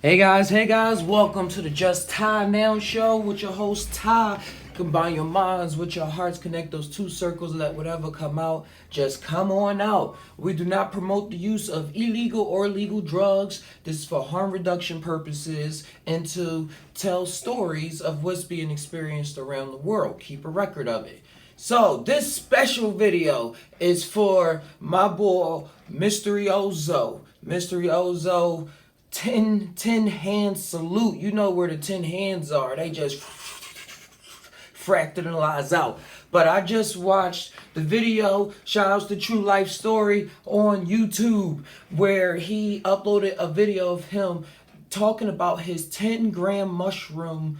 Hey guys, welcome to the Just Tainow show with your host Ty. Combine your minds with your hearts, connect those two circles, let whatever come out, just come on out. We do not promote the use of illegal or legal drugs. This is for harm reduction purposes and to tell stories of what's being experienced around the world. Keep a record of it. So, this special video is for my boy, Mystery Ozo. Mystery Ozo. 10 hand salute. You know where the 10 hands are. They just fractalize out. But I just watched the video, shout outs to True Life Story on YouTube, where he uploaded a video of him talking about his 10-gram mushroom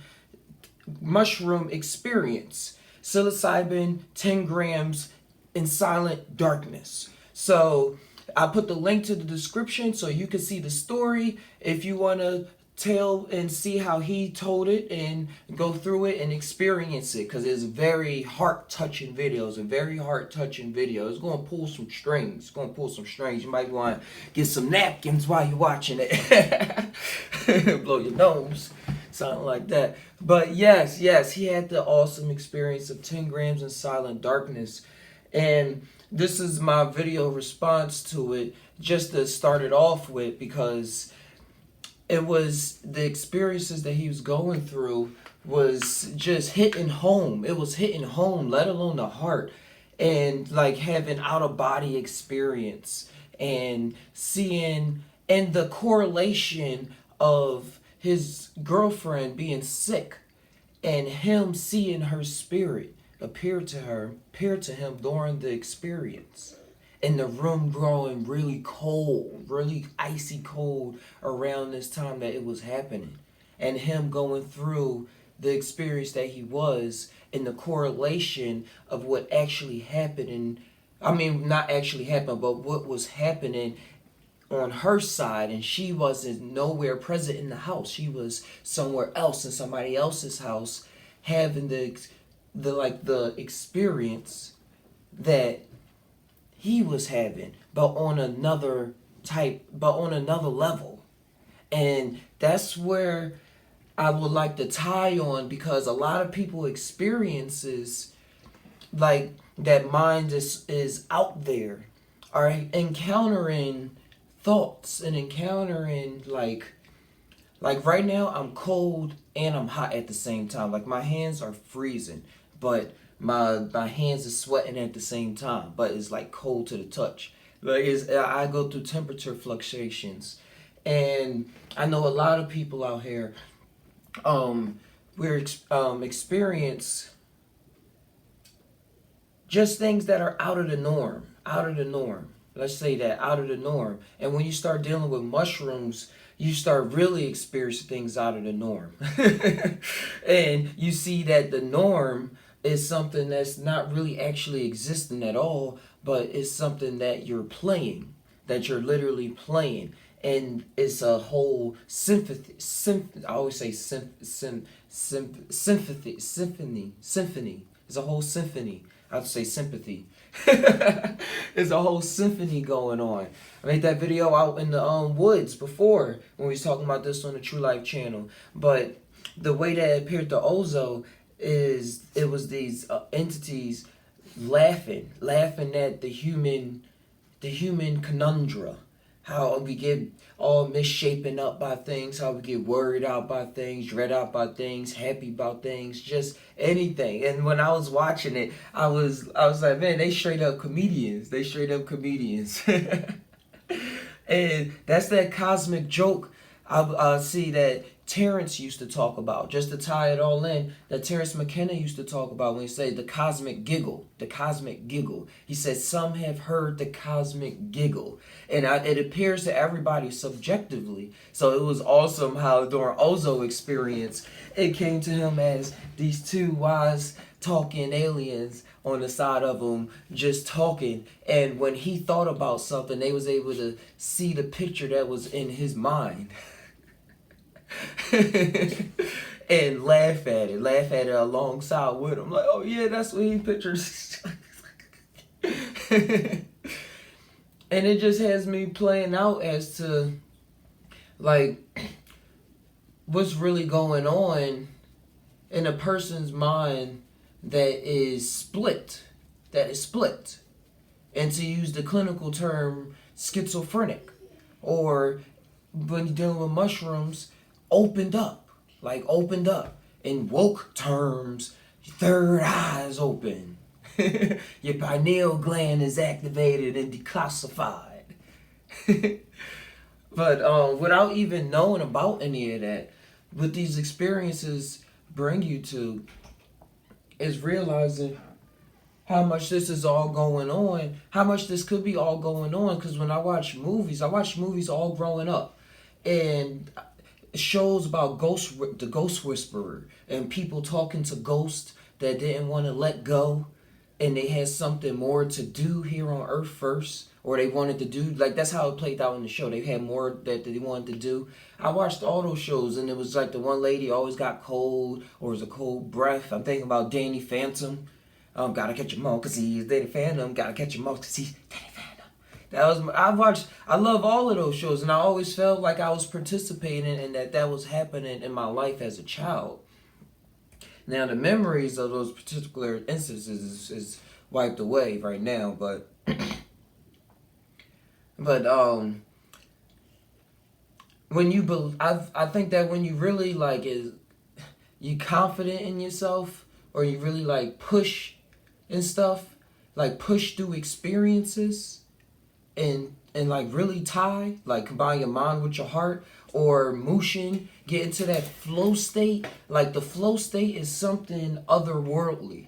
experience. Psilocybin, 10 grams in silent darkness. So I put the link to the description so you can see the story if you want to tell and see how he told it and go through it and experience it, because it's a very heart-touching video. It's a very heart-touching video. It's going to pull some strings. You might want to get some napkins while you're watching it. Blow your nose. Something like that. But yes, he had the awesome experience of 10 grams in silent darkness. And this is my video response to it, just to start it off with, because it was the experiences that he was going through was just hitting home. It was hitting home, let alone the heart. And like having out of body experience and seeing and the correlation of his girlfriend being sick and him seeing her spirit appeared to him during the experience, and the room growing really cold, really icy cold around this time that it was happening, and him going through the experience that he was, and the correlation of what actually happened, and I mean not actually happened, but what was happening on her side, and she wasn't nowhere present in the house. She was somewhere else in somebody else's house having the experience that he was having, but on another level. And that's where I would like to tie on, because a lot of people experiences like that mind is out there are encountering thoughts and encountering like right now I'm cold and I'm hot at the same time. Like my hands are freezing, but my hands are sweating at the same time, but it's like cold to the touch. Like I go through temperature fluctuations, and I know a lot of people out here experience just things that are out of the norm. Let's say that, out of the norm. And when you start dealing with mushrooms, you start really experiencing things out of the norm. And you see that the norm is something that's not really actually existing at all, but it's something that you're playing, that you're literally playing. And it's a whole symphony. I always say symphony. It's a whole symphony. I have to say sympathy. There's a whole symphony going on. I made that video out in the woods before when we was talking about this on the True Life channel. But the way that it appeared to Ozo is it was these entities laughing at the human conundrum. How we get all misshapen up by things, how we get worried out by things, dread out by things, happy about things, just anything. And when I was watching it, I was like, man, they straight up comedians. And that's that cosmic joke I see that Terrence used to talk about, just to tie it all in, that Terrence McKenna used to talk about when he said the cosmic giggle. He said, some have heard the cosmic giggle. And it appears to everybody subjectively. So it was awesome how during Ozo experience, it came to him as these two wise talking aliens on the side of him just talking. And when he thought about something, they was able to see the picture that was in his mind. And laugh at it alongside with him, like, oh yeah, that's what he pictures. And it just has me playing out as to like what's really going on in a person's mind that is split, and to use the clinical term, schizophrenic, or when you're dealing with mushrooms, opened up, in woke terms, your third eye is open, your pineal gland is activated and declassified. But without even knowing about any of that, what these experiences bring you to is realizing how much this is all going on, how much this could be all going on. Because when I watch movies all growing up, and shows about the ghost whisperer, and people talking to ghosts that didn't want to let go, and they had something more to do here on Earth first, or they wanted to do, like, that's how it played out in the show. They had more that they wanted to do. I watched all those shows, and it was like the one lady always got cold, or it was a cold breath. I'm thinking about Danny Phantom. Gotta catch him all cause he's Danny Phantom. Gotta catch him all cause he's Danny Phantom. I love all of those shows, and I always felt like I was participating and that was happening in my life as a child. Now the memories of those particular instances is wiped away right now, but when I think that when you really you confident in yourself, or you really push and stuff, push through experiences, and really combine your mind with your heart, or Mushin, get into that flow state. The flow state is something otherworldly.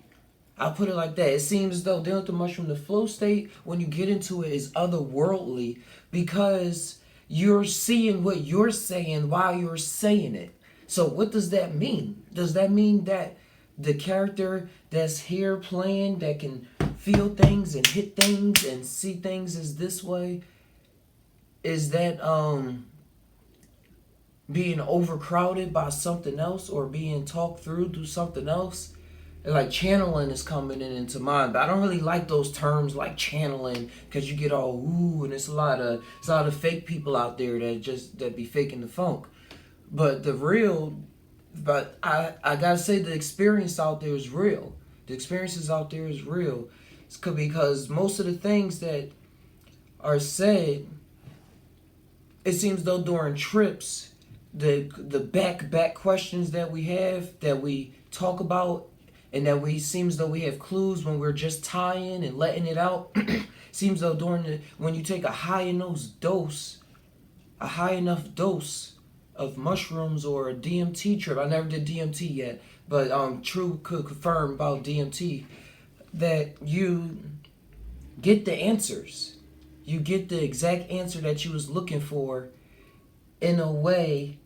I'll put it like that. It seems as though dealing with the mushroom, the flow state, when you get into it, is otherworldly, because you're seeing what you're saying while you're saying it. So what does that mean? Does that mean that the character that's here playing, that can feel things and hit things and see things as this way, is that being overcrowded by something else, or being talked through something else? And channeling is coming into mind, but I don't really like those terms like channeling, because you get all ooh, and it's a lot of fake people out there that be faking the funk. But I gotta say, the experience out there is real. The experiences out there is real. It's because most of the things that are said, it seems though during trips, the back questions that we have, that we talk about, and that seems though we have clues when we're just tying and letting it out. Seems though when you take a high enough dose of mushrooms or a DMT trip. I never did DMT yet, but True could confirm about DMT, that you get the answers. You get the exact answer that you was looking for, in a way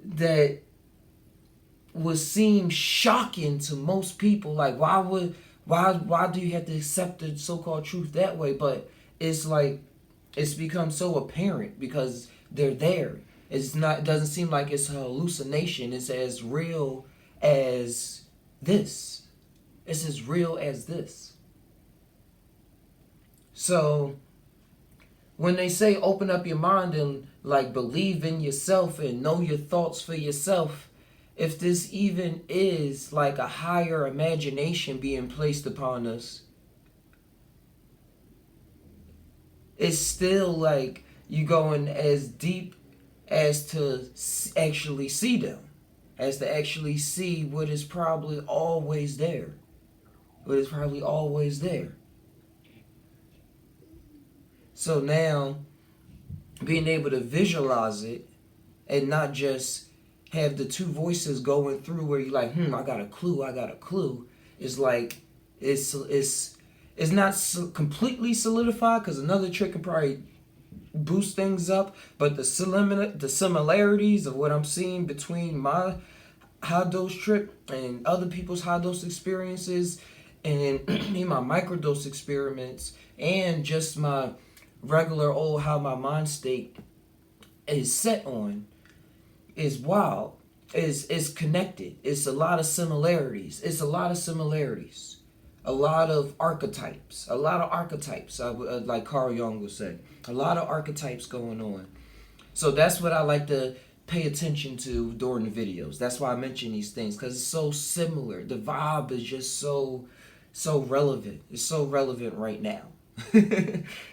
that would seem shocking to most people. Why do you have to accept the so-called truth that way? But it's become so apparent because they're there. It doesn't seem like it's a hallucination. It's as real as this. It's as real as this. So when they say open up your mind and believe in yourself and know your thoughts for yourself, if this even is a higher imagination being placed upon us, it's still you going as deep as to actually see them, as to actually see what is probably always there. What is probably always there. So now, being able to visualize it, and not just have the two voices going through where you're I got a clue. It's it's not completely solidified, because another trick can probably boost things up, but the similarities of what I'm seeing between my high dose trip and other people's high dose experiences, and in my microdose experiments, and just my regular old how my mind state is set on, is wild. Is connected. It's a lot of similarities. A lot of archetypes. Like Carl Jung would say. A lot of archetypes going on. So that's what I like to pay attention to during the videos. That's why I mention these things, because it's so similar. The vibe is just so relevant. It's so relevant right now.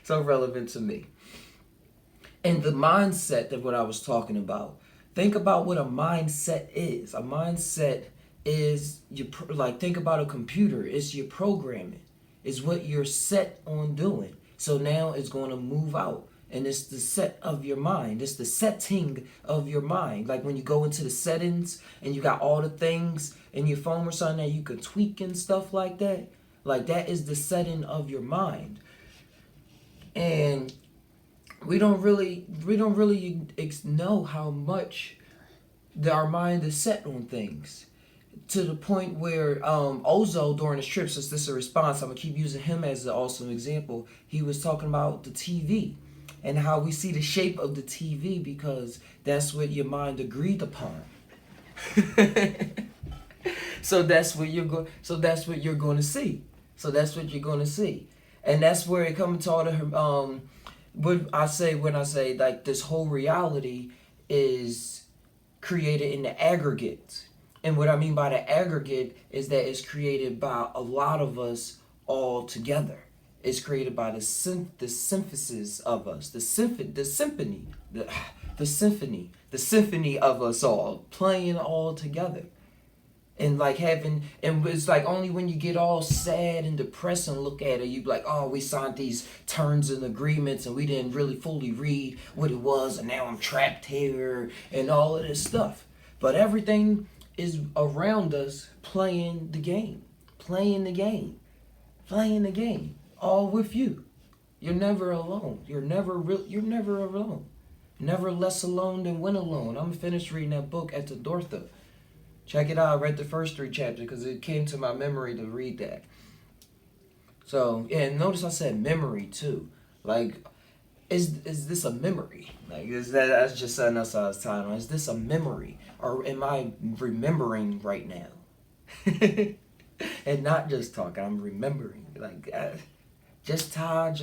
So relevant to me. And the mindset that what I was talking about. Think about what a mindset is. A mindset is think about a computer. It's your programming. It's what you're set on doing. So now it's going to move out. And it's the set of your mind. It's the setting of your mind. Like when you go into the settings and you got all the things in your phone or something that you could tweak and stuff like that. Like that is the setting of your mind. And we don't really know how much our mind is set on things, to the point where Ozo during his trip, since this is a response, I'm gonna keep using him as an awesome example. He was talking about the TV and how we see the shape of the TV because that's what your mind agreed upon. So that's what you're going. So that's what you're going to see. So that's what you're going to see, and that's where it comes to all the what I say when I say like this whole reality is created in the aggregate. And what I mean by the aggregate is that it's created by a lot of us all together. It's created by the synthesis of us, the symphony of us all playing all together. And and it's like only when you get all sad and depressed and look at it, you be like, oh, we signed these terms and agreements and we didn't really fully read what it was, and now I'm trapped here and all of this stuff. But everything is around us playing the game, all with you. You're never alone. You're never alone. Never less alone than when alone. I'm finished reading that book at the Dortha. Check it out. I read the first 3 chapters because it came to my memory to read that. So, yeah, and notice I said memory too. Like, is this a memory? Like, that's just something else I was talking about. Is this a memory? Or am I remembering right now? And not just talking, I'm remembering. Like, just think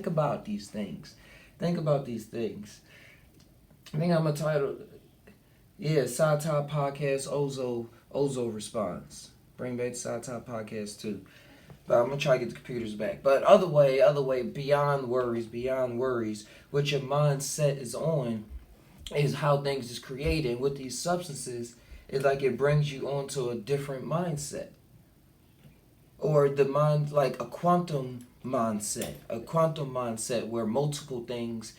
about these things. I think I'm a title. Yeah, Sci-Fi Podcast, Ozo response. Bring back the Sci-Fi Podcast too. But I'm going to try to get the computers back. But other way, beyond worries, what your mindset is on is how things is created. With these substances, it's like it brings you onto a different mindset. Or the mind, like a quantum mindset where multiple things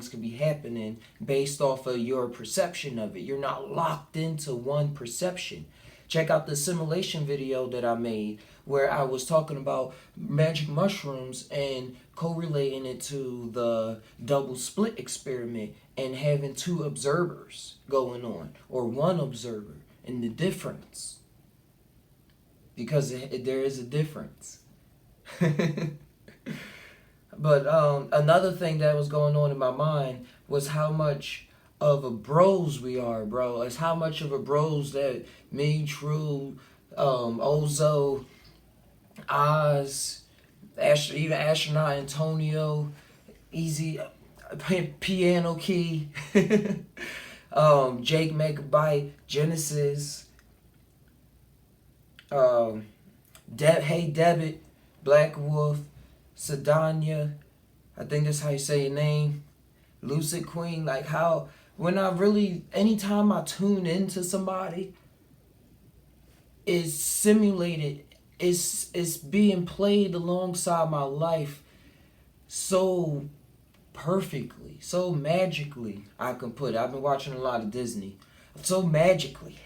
can be happening based off of your perception of it. You're not locked into one perception. Check out the simulation video that I made where I was talking about magic mushrooms and correlating it to the double split experiment and having 2 observers going on, or 1 observer, and the difference. Because there is a difference. But another thing that was going on in my mind was how much of a bros we are, bro. It's how much of a bros that me, True, Ozo, Oz, even Astronaut Antonio, Easy, Piano Key, Jake Megabyte, Genesis, Hey Debit, Black Wolf, Sedania, I think that's how you say your name, Lucid Queen. Like how anytime I tune into somebody, is simulated, it's being played alongside my life so perfectly, so magically, I can put it. I've been watching a lot of Disney. So magically.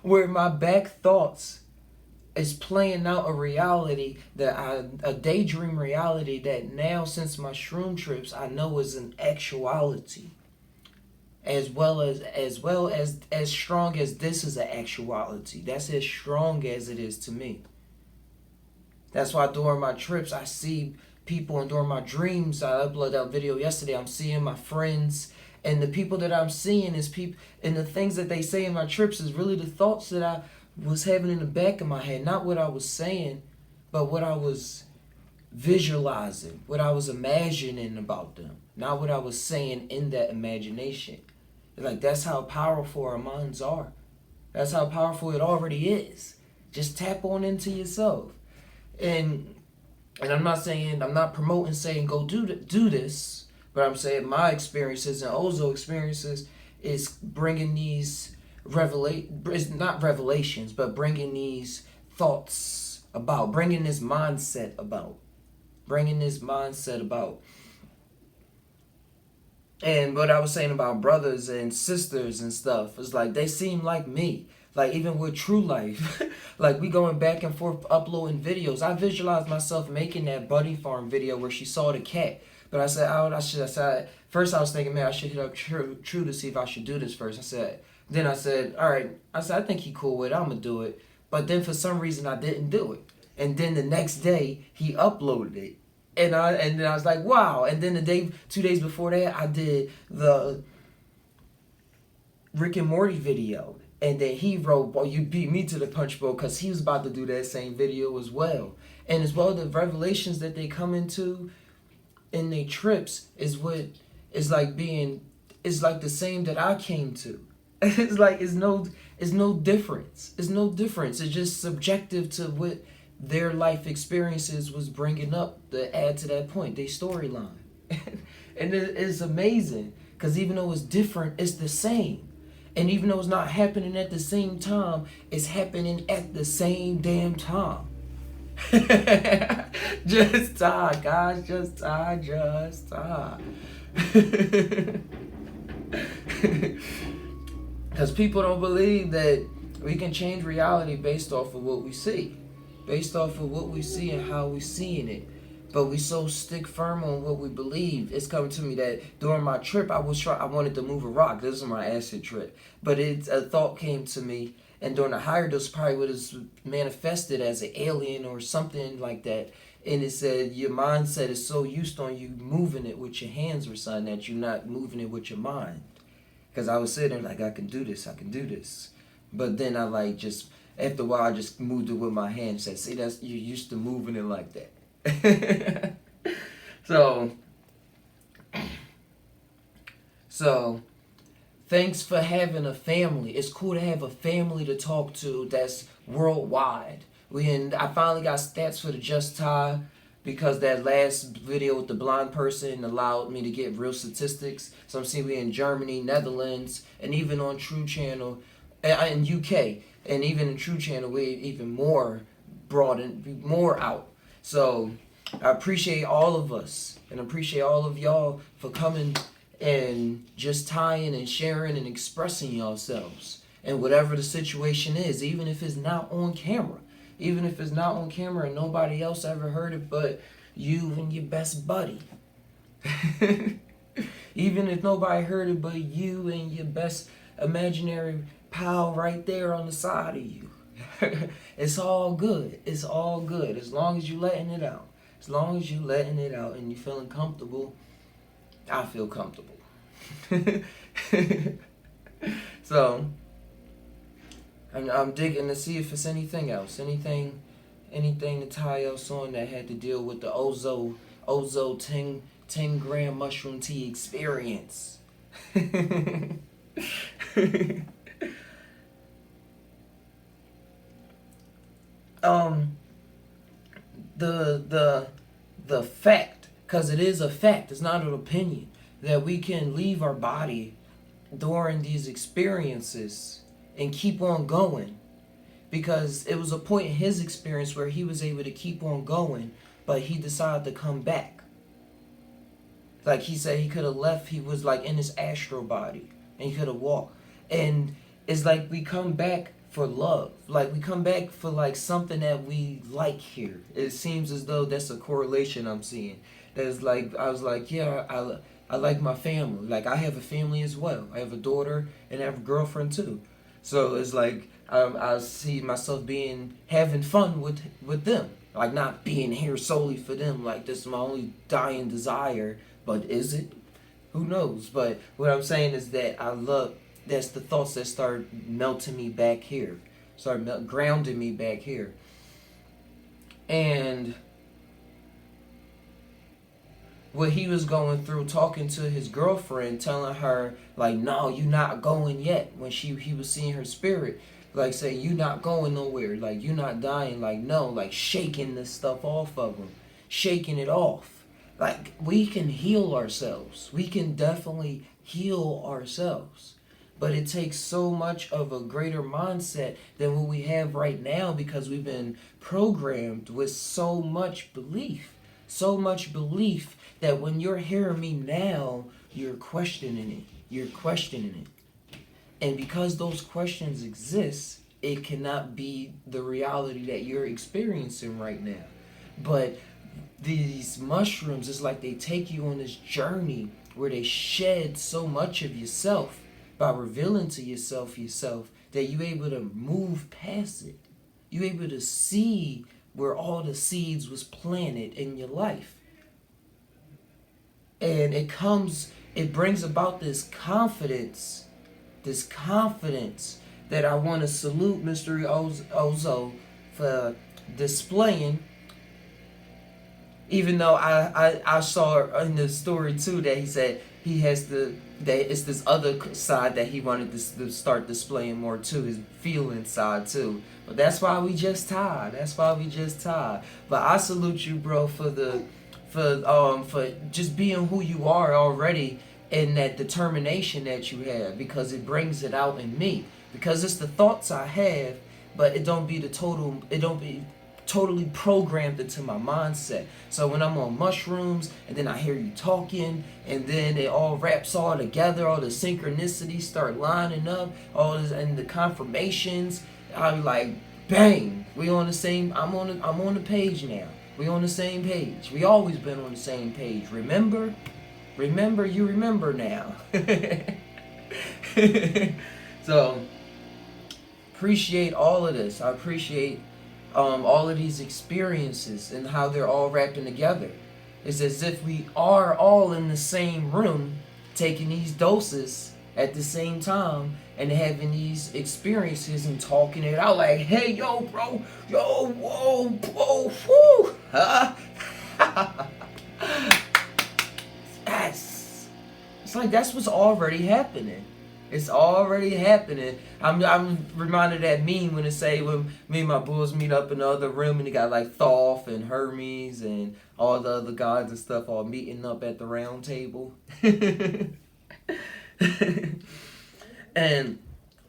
Where my back thoughts is playing out a daydream reality that now, since my shroom trips, I know is an actuality. As well as strong as this is an actuality. That's as strong as it is to me. That's why during my trips I see people, and during my dreams, I uploaded that video yesterday, I'm seeing my friends, and the people that I'm seeing is people, and the things that they say in my trips is really the thoughts that I was having in the back of my head. Not what I was saying, but what I was visualizing, what I was imagining about them. not what I was saying in that imagination. Like, that's how powerful our minds are. That's how powerful it already is. Just tap on into yourself. And I'm not promoting saying go do this, but I'm saying my experiences and Ozo experiences is bringing these not revelations, but bringing these thoughts about, bringing this mindset about, bringing this mindset about. And what I was saying about brothers and sisters and stuff is like they seem like me. Like even with True Life, like we going back and forth uploading videos. I visualized myself making that Bunny Farm video where she saw the cat. But I said, I said, first I was thinking, man, I should hit up True to see if I should do this first. Then I said, all right. I said, I think he cool with it. I'm gonna do it. But then for some reason I didn't do it. And then the next day he uploaded it. And then I was like, wow. And then 2 days before that, I did the Rick and Morty video. And then he wrote, well, you beat me to the punch bowl, because he was about to do that same video as well. And as well, the revelations that they come into in their trips is what is like it's like the same that I came to. It's like it's no difference. It's no difference. It's just subjective to what their life experiences was bringing up to add to that point, their storyline. And it's amazing, because even though it's different, it's the same. And even though it's not happening at the same time, it's happening at the same damn time. Just tie, guys, just tie, just tie. Because people don't believe that we can change reality based off of what we see. Based off of what we see and how we seeing it. But we so stick firm on what we believe. It's coming to me that during my trip, I wanted to move a rock. This is my acid trip. But a thought came to me, and during the higher dose, probably would have manifested as an alien or something like that. And it said your mindset is so used on you moving it with your hands or something that you're not moving it with your mind. Because I was sitting there like, I can do this. But then I like just, after a while, I just moved it with my hands. Said, see, you're used to moving it like that. So thanks for having a family. It's cool to have a family to talk to that's worldwide. I finally got stats for the Just Tie, because that last video with the blind person allowed me to get real statistics. So I'm seeing we in Germany, Netherlands, and even on True Channel, in UK, and even in True Channel, we even more more out. So I appreciate all of us, and appreciate all of y'all for coming and just tying and sharing and expressing yourselves. And whatever the situation is, even if it's not on camera. Even if it's not on camera and nobody else ever heard it but you and your best buddy. Even if nobody heard it but you and your best imaginary pal right there on the side of you. It's all good. It's all good. As long as you're letting it out. As long as you're letting it out and you're feeling comfortable, I feel comfortable. So, I'm digging to see if it's anything else. Anything to tie else on that had to deal with the Ozo 10 gram mushroom tea experience. The fact, because it is a fact, it's not an opinion, that we can leave our body during these experiences and keep on going, because it was a point in his experience where he was able to keep on going, but he decided to come back. Like he said, he could have left. He was like in his astral body, and he could have walked. And it's like we come back for love. Like we come back for like something that we like here. It seems as though that's a correlation I'm seeing. That's like, I was like, yeah, I like my family. Like I have a family as well. I have a daughter and I have a girlfriend too. So it's like I see myself having fun with them. Like not being here solely for them. Like this is my only dying desire. But is it? Who knows? But what I'm saying is that that's the thoughts that start melting me back here. Grounding me back here. And what he was going through, talking to his girlfriend, telling her like, no, you not going yet, when he was seeing her spirit, like say, you not going nowhere, like you not dying, like no, like shaking this stuff off of him, shaking it off. Like we can heal ourselves, we can definitely heal ourselves, but it takes so much of a greater mindset than what we have right now, because we've been programmed with so much belief, so much belief, that when you're hearing me now, you're questioning it. You're questioning it. And because those questions exist, it cannot be the reality that you're experiencing right now. But these mushrooms, it's like they take you on this journey where they shed so much of yourself by revealing to yourself that you're able to move past it. You're able to see where all the seeds was planted in your life. And it brings about this confidence that I want to salute Mr. Ozo for displaying. Even though I saw in the story too that he said that it's this other side that he wanted to start displaying more too, his feeling side too. But that's why we just tied. But I salute you, bro, for just being who you are already, and that determination that you have, because it brings it out in me. Because it's the thoughts I have, but it don't be totally programmed into my mindset. So when I'm on mushrooms and then I hear you talking, and then it all wraps all together, all the synchronicities start lining up, all this, and the confirmations, I'm like, bang, we on the same. I'm on the page now. We on the same page. We always been on the same page. Remember, you remember now. So appreciate all of this. I appreciate all of these experiences and how they're all wrapping together. It's as if we are all in the same room taking these doses at the same time and having these experiences and talking it out like, hey, yo, bro, yo, whoa, whoa, huh? It's like that's what's already happening. It's already happening. I'm reminded of that meme when it say when me and my bulls meet up in the other room and they got like Thoth and Hermes and all the other gods and stuff all meeting up at the round table. But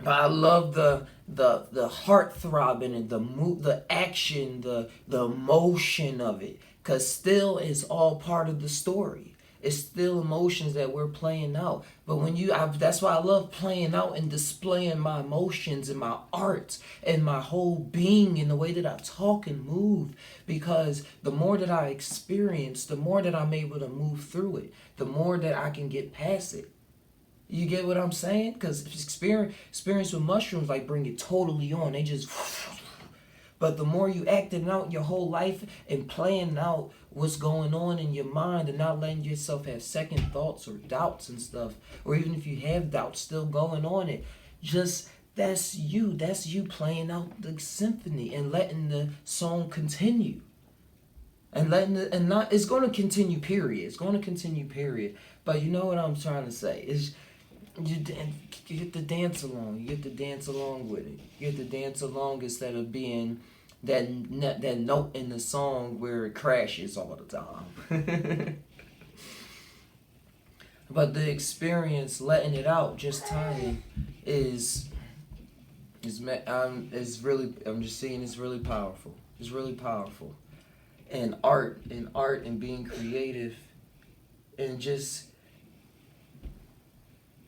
I love the heart throbbing and the action, the emotion of it, cause still is all part of the story. It's still emotions that we're playing out. But that's why I love playing out and displaying my emotions and my art and my whole being in the way that I talk and move. Because the more that I experience, the more that I'm able to move through it, the more that I can get past it. You get what I'm saying? Because experience with mushrooms like bring it totally on. They just... But the more you acting out your whole life and playing out what's going on in your mind and not letting yourself have second thoughts or doubts and stuff, or even if you have doubts still going on it, just that's you playing out the symphony and letting the song continue. It's going to continue, period. But you know what I'm trying to say is you get to dance along. You get to dance along with it. You get to dance along instead of being that note in the song where it crashes all the time. But the experience, letting it out, just tying, is really. I'm just saying, it's really powerful. It's really powerful, and art and being creative, and just.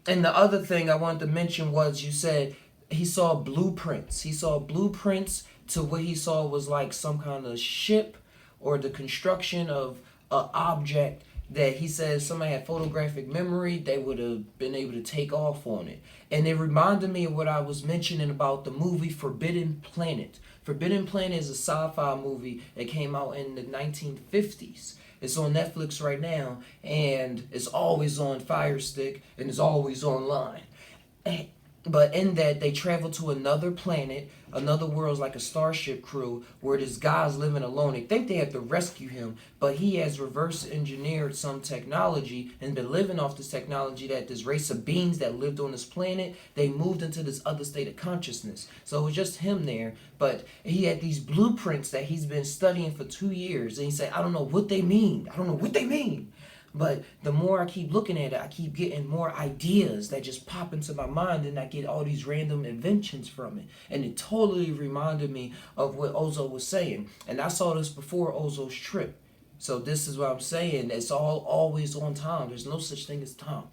And the other thing I wanted to mention was you said he saw blueprints. He saw blueprints to what he saw was like some kind of ship or the construction of an object that he says somebody had photographic memory, they would have been able to take off on it. And it reminded me of what I was mentioning about the movie Forbidden Planet. Forbidden Planet is a sci-fi movie that came out in the 1950s. It's on Netflix right now, and it's always on Fire Stick, and it's always online. And But in that, they travel to another planet, another world's like a starship crew, where this guy's living alone. They think they have to rescue him, but he has reverse engineered some technology and been living off this technology, that this race of beings that lived on this planet, they moved into this other state of consciousness. So it was just him there, but he had these blueprints that he's been studying for 2 years, and he said, I don't know what they mean. I don't know what they mean. But the more I keep looking at it, I keep getting more ideas that just pop into my mind, and I get all these random inventions from it. And it totally reminded me of what Ozo was saying. And I saw this before Ozo's trip. So this is what I'm saying. It's all always on time. There's no such thing as time.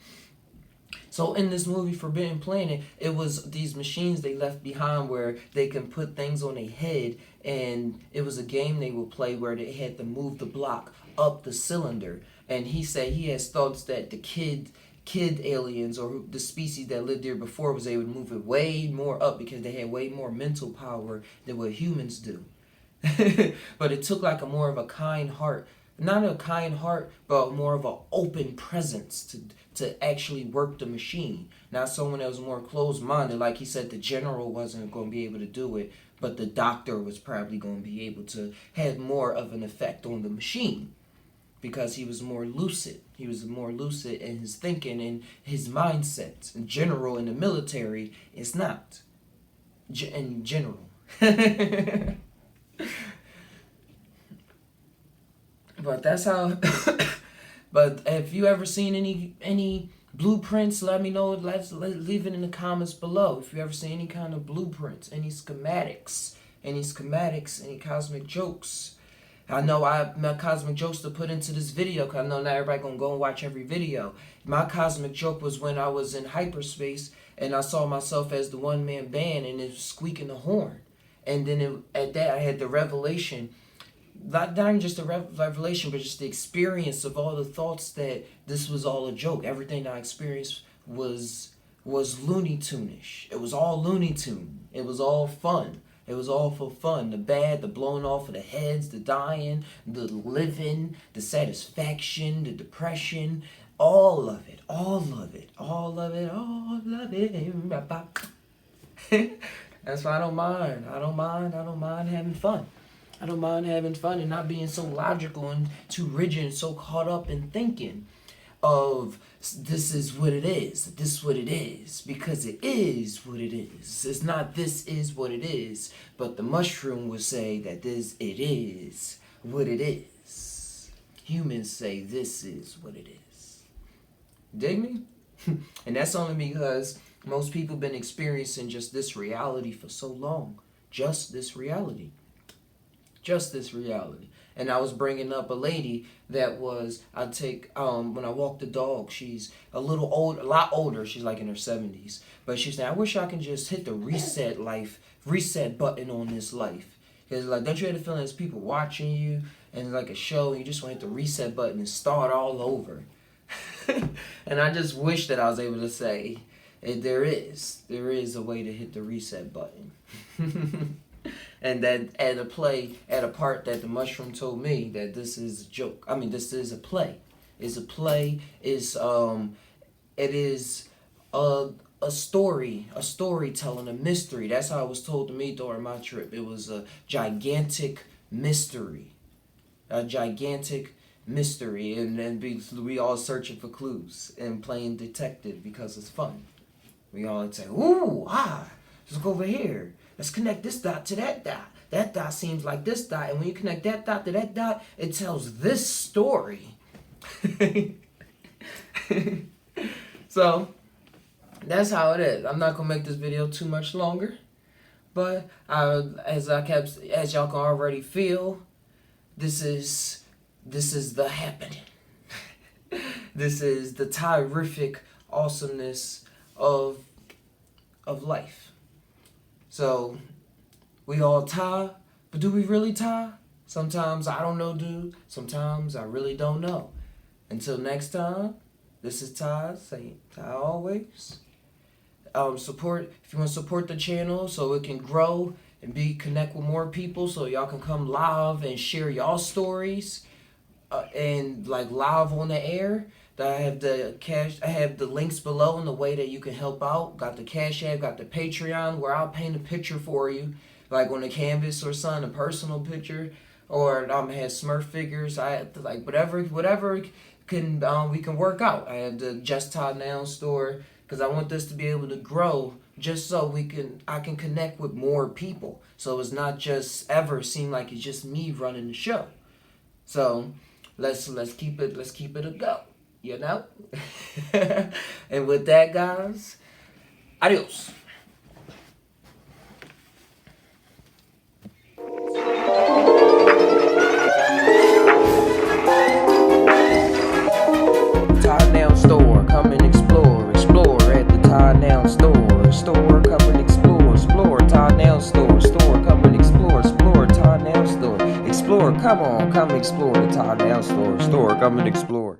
So in this movie Forbidden Planet, it was these machines they left behind where they can put things on their head, and it was a game they would play where they had to move the block up the cylinder. And he said he has thoughts that the kid aliens, or the species that lived there before, was able to move it way more up because they had way more mental power than what humans do. But it took like a more of a kind heart, not a kind heart, but more of an open presence to actually work the machine. Not someone that was more closed-minded. Like he said, the general wasn't going to be able to do it, but the doctor was probably going to be able to have more of an effect on the machine, because he was more lucid. He was more lucid in his thinking and his mindset. In general, in the military, it's not. In general. But that's how. But if you ever seen any blueprints, let me know. Let's leave it in the comments below. If you ever seen any kind of blueprints, any schematics, any cosmic jokes. I know my cosmic jokes to put into this video, because I know not everybody gonna go and watch every video. My cosmic joke was when I was in hyperspace and I saw myself as the one-man band and it was squeaking the horn. And then at that I had the revelation, not even just the revelation, but just the experience of all the thoughts that this was all a joke. Everything I experienced was Looney Tune-ish. It was all Looney Tune. It was all fun. It was all for fun. The bad, the blowing off of the heads, the dying, the living, the satisfaction, the depression, all of it, all of it, all of it, all of it. That's why I don't mind. I don't mind having fun. I don't mind having fun and not being so logical and too rigid and so caught up in thinking of this is what it is, this is what it is, because it is what it is. It's not this is what it is, but the mushroom would say that it is what it is. Humans say this is what it is. Dig me? And that's only because most people been experiencing just this reality for so long. Just this reality. Just this reality. And I was bringing up a lady that was, when I walk the dog, she's a lot older. She's like in her 70s. But she's saying, I wish I can just hit the reset button on this life. Because, like, don't you have the feeling there's people watching you and like a show and you just want to hit the reset button and start all over? And I just wish that I was able to say, there is a way to hit the reset button. And that at a part that the mushroom told me that this is a joke. I mean, this is a play. It is a storytelling, a mystery. That's how it was told to me during my trip. It was a gigantic mystery. And then we all searching for clues and playing detective because it's fun. We all say, ooh, let's go over here. Let's connect this dot to that dot. That dot seems like this dot. And when you connect that dot to that dot, it tells this story. So, that's how it is. I'm not going to make this video too much longer. But as y'all can already feel, this is the happening. This is the terrific awesomeness of life. So, we all tie, but do we really tie? Sometimes I don't know, dude. Sometimes I really don't know. Until next time, this is Ty, saying Ty always. If you want to support the channel so it can grow and connect with more people, so y'all can come live and share y'all stories and like live on the air. I have the cash. I have the links below in the way that you can help out. Got the Cash App, got the Patreon, where I'll paint a picture for you, like on a canvas or something, a personal picture, or I'm have Smurf figures. I have to, like whatever can we can work out. I have the Just Tainow store because I want this to be able to grow, just so I can connect with more people. So it's not just ever seem like it's just me running the show. So let's keep it a go, you know. And with that, guys, adios. Tainow store, come and explore at the Tainow store, come and explore, Tainow store, come and explore, Tainow store, explore, come on, come explore the Tainow store, come and explore.